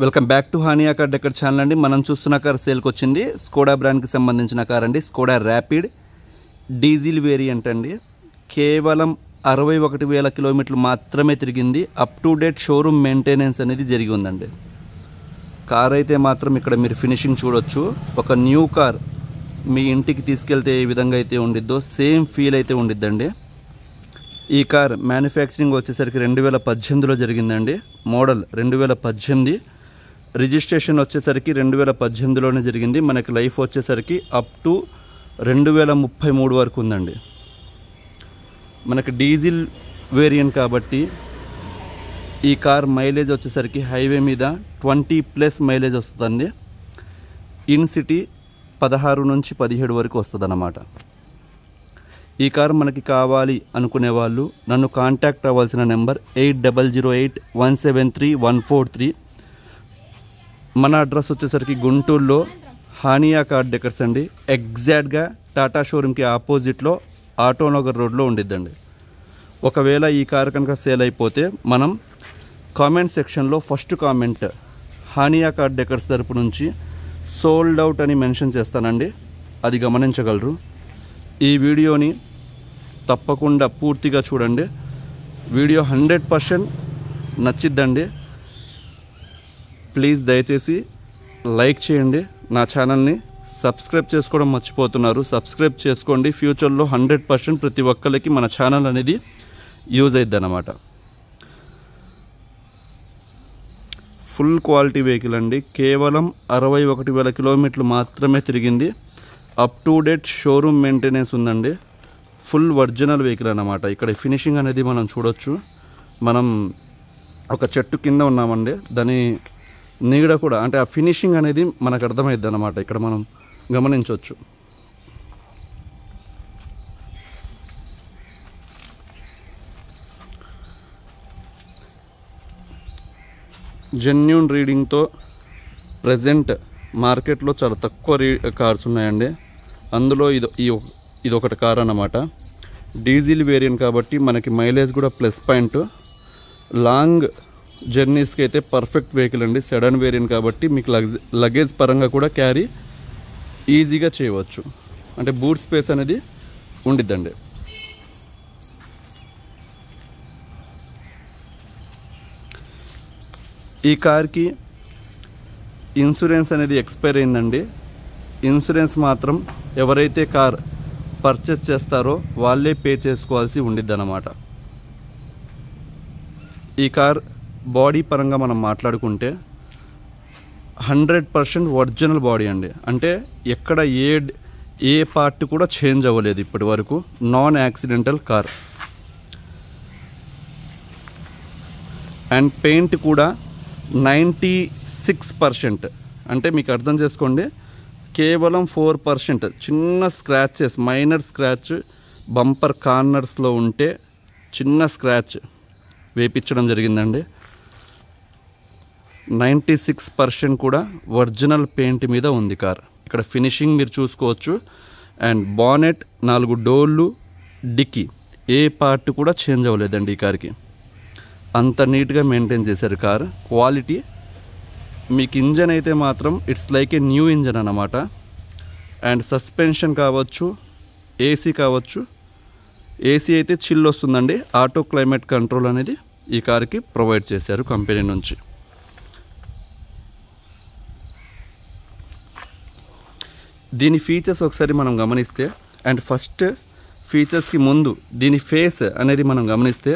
Welcome back to Hania car decor channel అండి. మనం చూస్తున్న కార్ సేల్కి వచ్చింది. స్కోడా బ్రాండ్కి సంబంధించిన కార్ అండి. స్కోడా ర్యాపిడ్ డీజిల్ వేరియంట్ అండి. కేవలం 61,000 కిలోమీటర్లు మాత్రమే తిరిగింది. Up to date showroom maintenance అనేది జరిగి ఉందండి. కార్ అయితే మాత్రం ఇక్కడ మీరు ఫినిషింగ్ చూడొచ్చు. ఒక న్యూ కార్ మీ ఇంటికి తీసుకెళ్తే ఏ విధంగా అయితే ఉండిద్దో సేమ్ ఫీల్ అయితే ఉండిద్దండి. ఈ కార్ మ్యానుఫ్యాక్చరింగ్ వచ్చేసరికి 2018లో జరిగిందండి. మోడల్ 2018, రిజిస్ట్రేషన్ వచ్చేసరికి 2018లోనే జరిగింది. మనకి లైఫ్ వచ్చేసరికి అప్ టు 2033 వరకు ఉందండి. మనకి డీజిల్ వేరియంట్ కాబట్టి ఈ కార్ మైలేజ్ వచ్చేసరికి హైవే మీద 20+ మైలేజ్ వస్తుందండి. ఇన్ సిటీ 16 నుంచి 17 వరకు వస్తుంది అన్నమాట. ఈ కార్ మనకి కావాలి అనుకునే వాళ్ళు నన్ను కాంటాక్ట్ అవ్వాల్సిన నెంబర్ 8008173143. మన అడ్రస్ వచ్చేసరికి గుంటూరులో హానియా కార్ డెకర్స్ అండి. ఎగ్జాక్ట్గా టాటా షోరూమ్కి ఆపోజిట్లో ఆటోనగర్ రోడ్లో ఉండిద్దండి. ఒకవేళ ఈ కార్ కనుక సేల్ అయిపోతే మనం కామెంట్ సెక్షన్లో first comment Hania car decors తరపు నుంచి సోల్డ్ అవుట్ అని మెన్షన్ చేస్తానండి. అది గమనించగలరు. ఈ వీడియోని తప్పకుండా పూర్తిగా చూడండి. వీడియో 100% నచ్చిద్దండి. ప్లీజ్ దయచేసి లైక్ చేయండి. నా ఛానల్ని సబ్స్క్రైబ్ చేసుకోవడం మర్చిపోతున్నారు. సబ్స్క్రైబ్ చేసుకోండి. ఫ్యూచర్లో 100% ప్రతి ఒక్కరికి మన ఛానల్ అనేది యూజ్ అయిద్ది అన్నమాట. ఫుల్ క్వాలిటీ వెహికల్ అండి. కేవలం 61,000 కిలోమీటర్లు మాత్రమే తిరిగింది. Up to date showroom maintenance ఉందండి. ఫుల్ ఒరిజినల్ వెహికల్ అన్నమాట. ఇక్కడ ఫినిషింగ్ అనేది మనం చూడొచ్చు. మనం ఒక చెట్టు కింద ఉన్నామండి. దాని నీడ కూడా అంటే ఆ ఫినిషింగ్ అనేది మనకు అర్థమైద్ది అన్నమాట. ఇక్కడ మనం గమనించవచ్చు. జెన్యూన్ రీడింగ్తో ప్రజెంట్ మార్కెట్లో చాలా తక్కువ కార్స్ ఉన్నాయండి. అందులో ఇది ఒకటి కార్ అన్నమాట. డీజిల్ వేరియంట్ కాబట్టి మనకి మైలేజ్ కూడా ప్లస్ పాయింట్. లాంగ్ జర్నీస్కి అయితే పర్ఫెక్ట్ వెహికల్ అండి. సెడాన్ వేరియంట్ కాబట్టి మీకు లగేజ్ పరంగా కూడా క్యారీ ఈజీగా చేయవచ్చు. అంటే బూట్ స్పేస్ అనేది ఉండిద్దండి. ఈ కార్కి ఇన్సూరెన్స్ అనేది ఎక్స్పైర్ అయిందండి. ఇన్సూరెన్స్ మాత్రం ఎవరైతే కార్ పర్చేస్ చేస్తారో వాళ్ళే పే చేసుకోవాల్సి ఉండిద్ది అన్నమాట. ఈ కార్ బాడీ పరంగా మనం మాట్లాడుకుంటే 100% ఒరిజినల్ బాడీ అండి. అంటే ఎక్కడ ఏ పార్ట్ కూడా చేంజ్ అవ్వలేదు ఇప్పటి వరకు. Non accidental car. And paint కూడా 96%. అంటే మీకు అర్థం చేసుకోండి, కేవలం 4% చిన్న స్క్రాచెస్, మైనర్ స్క్రాచ్ బంపర్ కార్నర్స్లో ఉంటే చిన్న స్క్రాచ్ వేపించడం జరిగిందండి. 96% కూడా ఒరిజినల్ పెయింట్ మీద ఉంది కార్. ఇక్కడ ఫినిషింగ్ మీరు చూసుకోవచ్చు. అండ్ బానెట్, 4 డోర్లు, డిక్కీ ఏ పార్ట్ కూడా చేంజ్ అవ్వలేదండి ఈ కార్కి. అంత నీట్గా మెయింటైన్ చేశారు కార్. క్వాలిటీ మీకు ఇంజన్ అయితే మాత్రం it's like a new engine అన్నమాట. అండ్ సస్పెన్షన్ కావచ్చు, ఏసీ కావచ్చు. ఏసీ అయితే చిల్ వస్తుందండి. ఆటో క్లైమేట్ కంట్రోల్ అనేది ఈ కార్కి ప్రొవైడ్ చేశారు కంపెనీ నుంచి. దీని ఫీచర్స్ ఒకసారి మనం గమనిస్తే, అండ్ ఫస్ట్ ఫీచర్స్కి ముందు దీని ఫేస్ అనేది మనం గమనిస్తే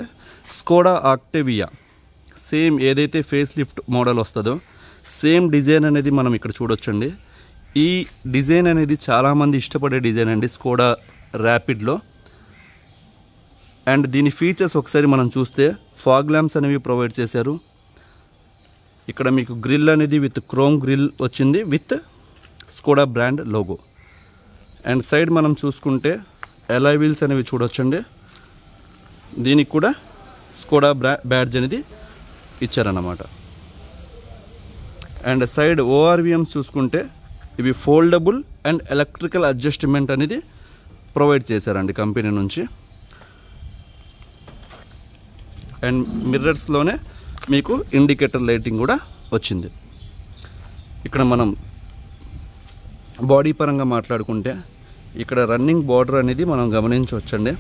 స్కోడా ఆక్టేవియా సేమ్ ఏదైతే ఫేస్ లిఫ్ట్ మోడల్ వస్తుందో సేమ్ డిజైన్ అనేది మనం ఇక్కడ చూడొచ్చండి. ఈ డిజైన్ అనేది చాలామంది ఇష్టపడే డిజైన్ అండి స్కోడా ర్యాపిడ్లో. అండ్ దీని ఫీచర్స్ ఒకసారి మనం చూస్తే ఫాగ్ ల్యాంప్స్ అనేవి ప్రొవైడ్ చేశారు. ఇక్కడ మీకు గ్రిల్ అనేది విత్ క్రోమ్ గ్రిల్ వచ్చింది with Skoda brand logo. And side మనం చూసుకుంటే అలాయ్ వీల్స్ అనేవి చూడొచ్చండి. దీనికి కూడా స్కోడా బ్యాడ్జ్ అనేది ఇచ్చారన్నమాట. అండ్ సైడ్ ఓఆర్విఎం చూసుకుంటే ఇవి ఫోల్డబుల్ అండ్ ఎలక్ట్రికల్ అడ్జస్ట్మెంట్ అనేది ప్రొవైడ్ చేశారండి కంపెనీ నుంచి. అండ్ మిర్రర్స్లోనే మీకు ఇండికేటర్ లైటింగ్ కూడా వచ్చింది. ఇక్కడ మనం బాడీ పరంగా మాట్లాడుకుంటే ఇక్కడ రన్నింగ్ బార్డర్ అనేది మనం గమనించవచ్చండి.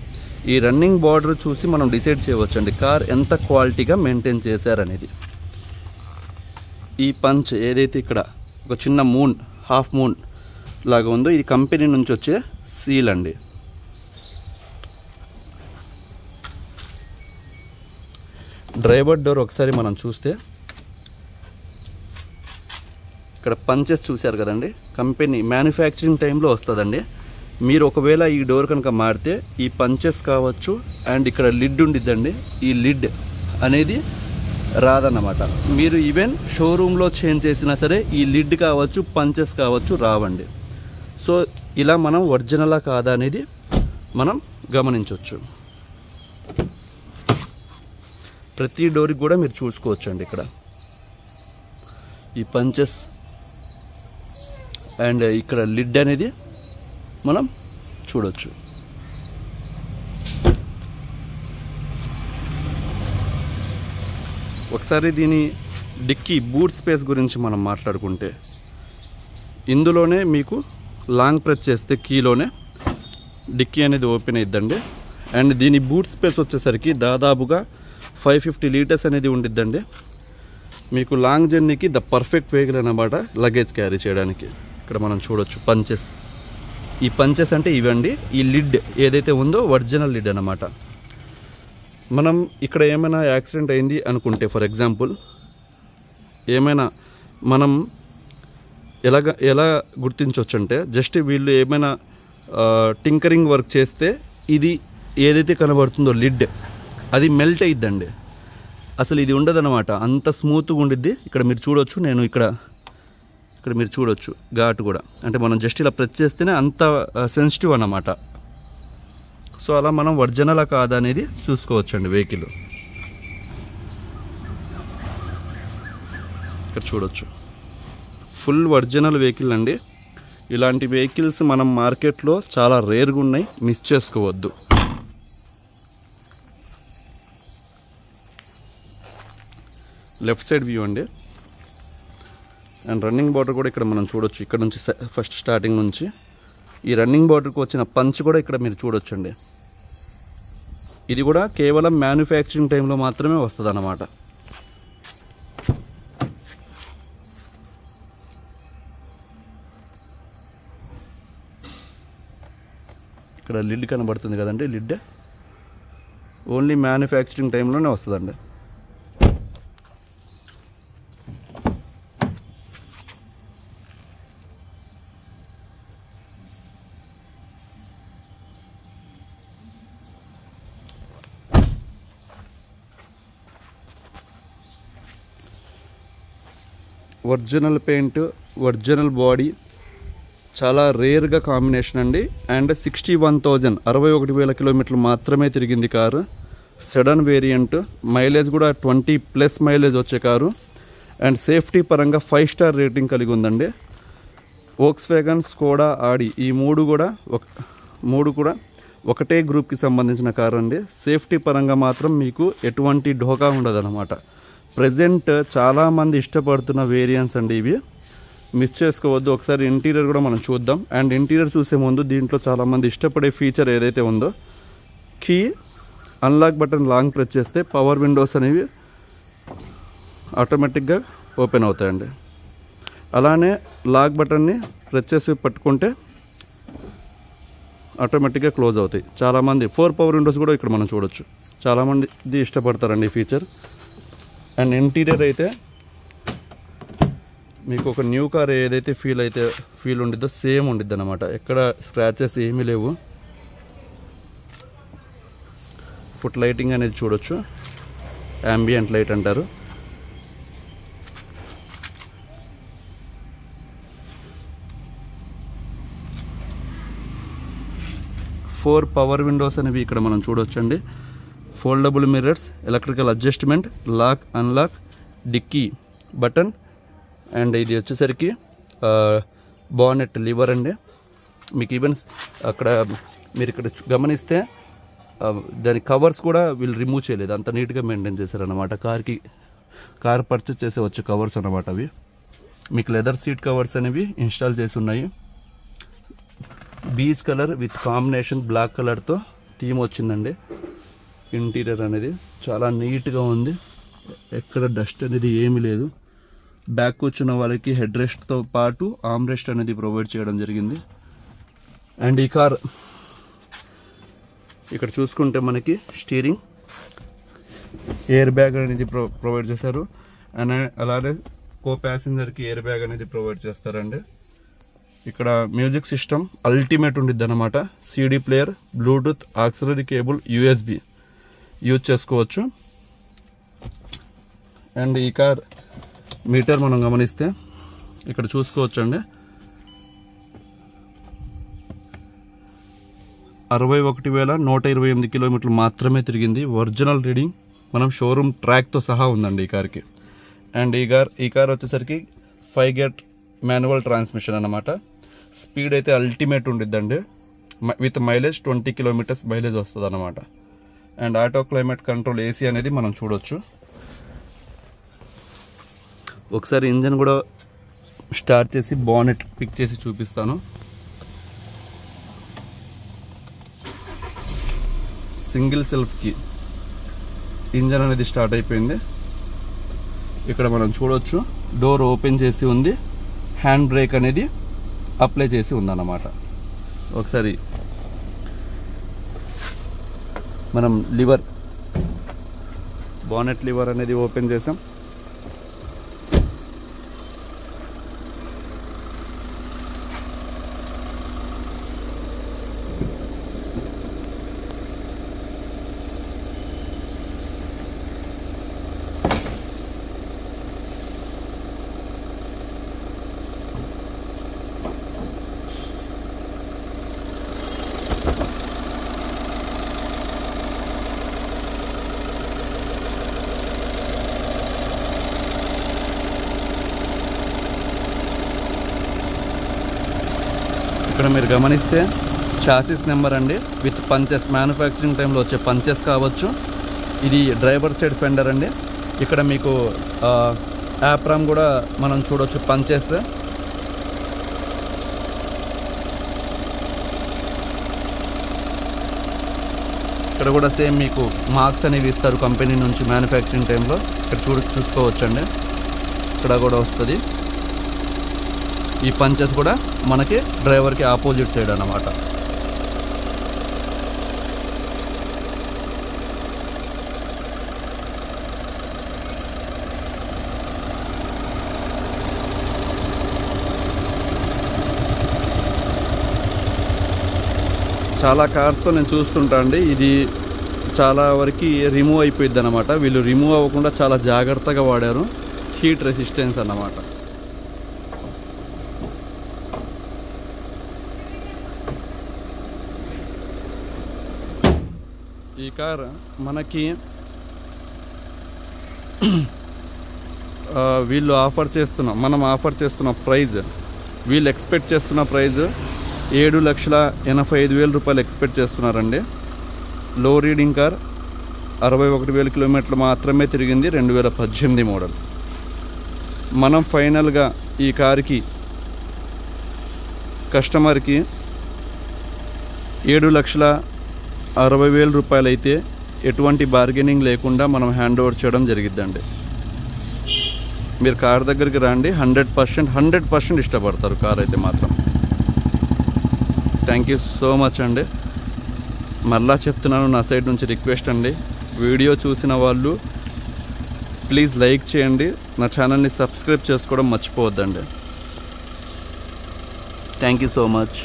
ఈ రన్నింగ్ బార్డర్ చూసి మనం డిసైడ్ చేయవచ్చండి కార్ ఎంత క్వాలిటీగా మెయింటైన్ చేశారనేది. ఈ పంచ్ ఏదైతే ఇక్కడ ఒక చిన్న మూన్, హాఫ్ మూన్ లాగా ఉందో ఇది కంపెనీ నుంచి వచ్చే సీల్ అండి. డ్రైవర్ డోర్ ఒకసారి మనం చూస్తే ఇక్కడ పంచెస్ చూశారు కదండి, కంపెనీ మ్యానుఫ్యాక్చరింగ్ టైంలో వస్తుందండి. మీరు ఒకవేళ ఈ డోర్ కనుక మారితే ఈ పంచెస్ కావచ్చు అండ్ ఇక్కడ లిడ్ ఉండిద్దండి, ఈ లిడ్ అనేది రాదన్నమాట. మీరు ఈవెన్ షోరూంలో చేంజ్ చేసినా సరే ఈ లిడ్ కావచ్చు, పంచెస్ కావచ్చు రావండి. సో ఇలా మనం ఒరిజినలా కాదా అనేది మనం గమనించవచ్చు. ప్రతి డోర్కి కూడా మీరు చూసుకోవచ్చు అండి. ఇక్కడ ఈ పంచెస్ అండ్ ఇక్కడ లిడ్ అనేది మనం చూడొచ్చు. ఒకసారి దీని డిక్కీ బూట్ స్పేస్ గురించి మనం మాట్లాడుకుంటే ఇందులోనే మీకు లాంగ్ ప్రెస్ చేస్తే కీలోనే డిక్కీ అనేది ఓపెన్ అయిద్దండి. అండ్ దీని బూట్ స్పేస్ వచ్చేసరికి దాదాపుగా 550 లీటర్స్ అనేది ఉండిద్దండి. మీకు లాంగ్ జర్నీకి ద పర్ఫెక్ట్ వెహికల్ అన్నమాట లగేజ్ క్యారీ చేయడానికి. ఇక్కడ మనం చూడొచ్చు పంచెస్. ఈ పంచెస్ అంటే ఇవండి. ఈ లిడ్ ఏదైతే ఉందో ఒరిజినల్ లిడ్ అన్నమాట. మనం ఇక్కడ ఏమైనా యాక్సిడెంట్ అయింది అనుకుంటే, ఫర్ ఎగ్జాంపుల్ ఏమైనా మనం ఎలా గుర్తించవచ్చు అంటే, జస్ట్ వీళ్ళు ఏమైనా టింకరింగ్ వర్క్ చేస్తే ఇది ఏదైతే కనబడుతుందో లిడ్ అది మెల్ట్ అయిద్దండి. అసలు ఇది ఉండదన్నమాట, అంత స్మూత్గా ఉండిద్ది. ఇక్కడ మీరు చూడొచ్చు, నేను ఇక్కడ మీరు చూడొచ్చు ఘాటు కూడా, అంటే మనం జస్ట్ ఇలా ప్రెస్ చేస్తేనే అంత సెన్సిటివ్ అన్నమాట. సో అలా మనం ఒరిజినలా కాదా అనేది చూసుకోవచ్చండి వెహికల్. ఇక్కడ చూడొచ్చు ఫుల్ ఒరిజినల్ వెహికల్ అండి. ఇలాంటి వెహికల్స్ మనం మార్కెట్లో చాలా రేర్గా ఉన్నాయి, మిస్ చేసుకోవద్దు. లెఫ్ట్ సైడ్ వ్యూ అండి. అండ్ రన్నింగ్ బార్డర్ కూడా ఇక్కడ మనం చూడొచ్చు. ఇక్కడ నుంచి ఫస్ట్ స్టార్టింగ్ నుంచి ఈ రన్నింగ్ బార్డర్కి వచ్చిన పంచ్ కూడా ఇక్కడ మీరు చూడొచ్చు అండి. ఇది కూడా కేవలం మ్యానుఫ్యాక్చరింగ్ టైంలో మాత్రమే వస్తుంది అన్నమాట. ఇక్కడ లిడ్ కనబడుతుంది కదండి, లిడ్ ఓన్లీ మ్యానుఫ్యాక్చరింగ్ టైంలోనే వస్తుందండి. ఒరిజినల్ పెయింట్, ఒరిజినల్ బాడీ, చాలా రేర్గా కాంబినేషన్ అండి. అండ్ 61,000 61,000 కిలోమీటర్లు మాత్రమే తిరిగింది కారు. సెడన్ వేరియంట్, మైలేజ్ కూడా 20+ మైలేజ్ వచ్చే కారు. అండ్ సేఫ్టీ పరంగా 5 స్టార్ రేటింగ్ కలిగి ఉందండి. వోక్స్వ్యాగన్, స్కోడా, ఆడి ఈ మూడు కూడా ఒకటే గ్రూప్కి సంబంధించిన కారు అండి. సేఫ్టీ పరంగా మాత్రం మీకు ఎటువంటి ఢోకా ఉండదన్నమాట. ప్రజెంట్ చాలామంది ఇష్టపడుతున్న వేరియంట్స్ అండి ఇవి, మిస్ చేసుకోవద్దు. ఒకసారి ఇంటీరియర్ కూడా మనం చూద్దాం. అండ్ ఇంటీరియర్ చూసే ముందు దీంట్లో చాలామంది ఇష్టపడే ఫీచర్ ఏదైతే ఉందో, key unlock button long press చేస్తే పవర్ విండోస్ అనేవి ఆటోమేటిక్గా ఓపెన్ అవుతాయండి. అలానే లాక్ బటన్ని ప్రెస్ చేసి పట్టుకుంటే ఆటోమేటిక్గా క్లోజ్ అవుతాయి. చాలామంది 4 పవర్ విండోస్ కూడా ఇక్కడ మనం చూడొచ్చు. చాలామంది ఇష్టపడతారండి ఈ ఫీచర్. అండ్ ఇంటీరియర్ అయితే మీకు ఒక న్యూ కార్ ఏదైతే ఫీల్ ఉండిద్దో సేమ్ ఉండిద్ది అన్నమాట. ఎక్కడ స్క్రాచెస్ ఏమీ లేవు. ఫుట్ లైటింగ్ అనేది చూడొచ్చు, యాంబియంట్ లైట్ అంటారు. ఫోర్ పవర్ విండోస్ అనేవి ఇక్కడ మనం చూడొచ్చండి. Foldable mirrors, electrical adjustment, lock unlock, dicky button. And ఇది వచ్చేసరికి బానెట్ లివర్ అండి. మీకు ఈవెన్ అక్కడ మీరు ఇక్కడ గమనిస్తే దాని కవర్స్ కూడా వీళ్ళు రిమూవ్ చేయలేదు, అంత నీట్గా మెయింటైన్ చేశారన్నమాట. కార్ పర్చేస్ చేసే వచ్చే కవర్స్ అన్నమాట అవి. మీకు లెదర్ సీట్ కవర్స్ అనేవి ఇన్స్టాల్ చేసి ఉన్నాయి. Beige colour with combination black కలర్తో థీమ్ వచ్చిందండి. ఇంటీరియర్ అనేది చాలా నీట్గా ఉంది, ఎక్కడ డస్ట్ అనేది ఏమీ లేదు. బ్యాక్ కూర్చున్న వాళ్ళకి హెడ్ రెస్ట్తో పాటు ఆర్మ్ రెస్ట్ అనేది ప్రొవైడ్ చేయడం జరిగింది. అండ్ ఈ కార్ ఇక్కడ చూసుకుంటే మనకి స్టీరింగ్, ఎయిర్ బ్యాగ్ అనేది ప్రొవైడ్ చేశారు. అండ్ అలానే కో ప్యాసింజర్కి ఎయిర్ బ్యాగ్ అనేది ప్రొవైడ్ చేస్తారండి. ఇక్కడ మ్యూజిక్ సిస్టమ్ అల్టిమేట్ ఉండిద్ది అనమాట. CD player, bluetooth, auxiliary cable, USB use చేసుకోవచ్చు. అండ్ ఈ కార్ మీటర్ మనం గమనిస్తే ఇక్కడ చూసుకోవచ్చండి, 61,128 కిలోమీటర్లు మాత్రమే తిరిగింది. ఒరిజినల్ రీడింగ్ మనం షోరూమ్ ట్రాక్తో సహా ఉందండి ఈ కార్కి. అండ్ ఈ కార్ వచ్చేసరికి 5 గేర్ మాన్యువల్ ట్రాన్స్మిషన్ అన్నమాట. స్పీడ్ అయితే అల్టిమేట్ ఉండిద్దండి. విత్ మైలేజ్ 20 కిలోమీటర్స్ మైలేజ్ వస్తుంది అన్నమాట. And auto climate control AC అనేది మనం చూడొచ్చు. ఒకసారి ఇంజన్ కూడా స్టార్ట్ చేసి బానెట్ పిక్ చేసి చూపిస్తాను. సింగిల్ సెల్ఫ్కి ఇంజన్ అనేది స్టార్ట్ అయిపోయింది. ఇక్కడ మనం చూడొచ్చు డోర్ ఓపెన్ చేసి ఉంది, హ్యాండ్ బ్రేక్ అనేది అప్లై చేసి ఉందన్నమాట. ఒకసారి మనం బానెట్ లివర్ అనేది ఓపెన్ చేసాం. ఇక్కడ మీరు గమనిస్తే చాసిస్ నెంబర్ అండి, విత్ పంచెస్, మ్యానుఫ్యాక్చరింగ్ టైంలో వచ్చే పంచెస్ కావచ్చు. ఇది డ్రైవర్ సైడ్ ఫెండర్ అండి. ఇక్కడ మీకు యాప్రామ్ కూడా మనం చూడొచ్చు పంచెస్. ఇక్కడ కూడా సేమ్ మీకు మార్క్స్ అనేవి ఇస్తారు కంపెనీ నుంచి మ్యానుఫ్యాక్చరింగ్ టైంలో. ఇక్కడ చూసుకోవచ్చండి, ఇక్కడ కూడా వస్తుంది. ఈ పంచెస్ కూడా మనకి డ్రైవర్కి ఆపోజిట్ సైడ్ అన్నమాట. చాలా కార్స్తో నేను చూస్తుంటా అండి, ఇది చాలా వరకు రిమూవ్ అయిపోయింది అన్నమాట. వీళ్ళు రిమూవ్ అవ్వకుండా చాలా జాగ్రత్తగా వాడారు. హీట్ రెసిస్టెన్స్ అన్నమాట. ఈ కార్ మనకి వీళ్ళు మనం ఆఫర్ చేస్తున్న ప్రైజ్, వీళ్ళు ఎక్స్పెక్ట్ చేస్తున్న ప్రైజ్ 7,85,000 రూపాయలు ఎక్స్పెక్ట్ చేస్తున్నారండి. లో రీడింగ్ కార్, 61,000 కిలోమీటర్లు మాత్రమే తిరిగింది, 2018 మోడల్. మనం ఫైనల్గా ఈ కార్కి కస్టమర్కి 7,60,000 రూపాయలు అయితే ఎటువంటి బార్గెనింగ్ లేకుండా మనం హ్యాండ్ ఓవర్ చేయడం జరిగిద్దండి. మీరు కార్ దగ్గరికి రండి, 100% ఇష్టపడతారు కార్ అయితే మాత్రం. థ్యాంక్ యూ సో మచ్ అండి. మళ్ళా చెప్తున్నాను, నా సైడ్ నుంచి రిక్వెస్ట్ అండి, వీడియో చూసిన వాళ్ళు ప్లీజ్ లైక్ చేయండి, నా ఛానల్ని సబ్స్క్రైబ్ చేసుకోవడం మర్చిపోవద్దండి. Thank you so much.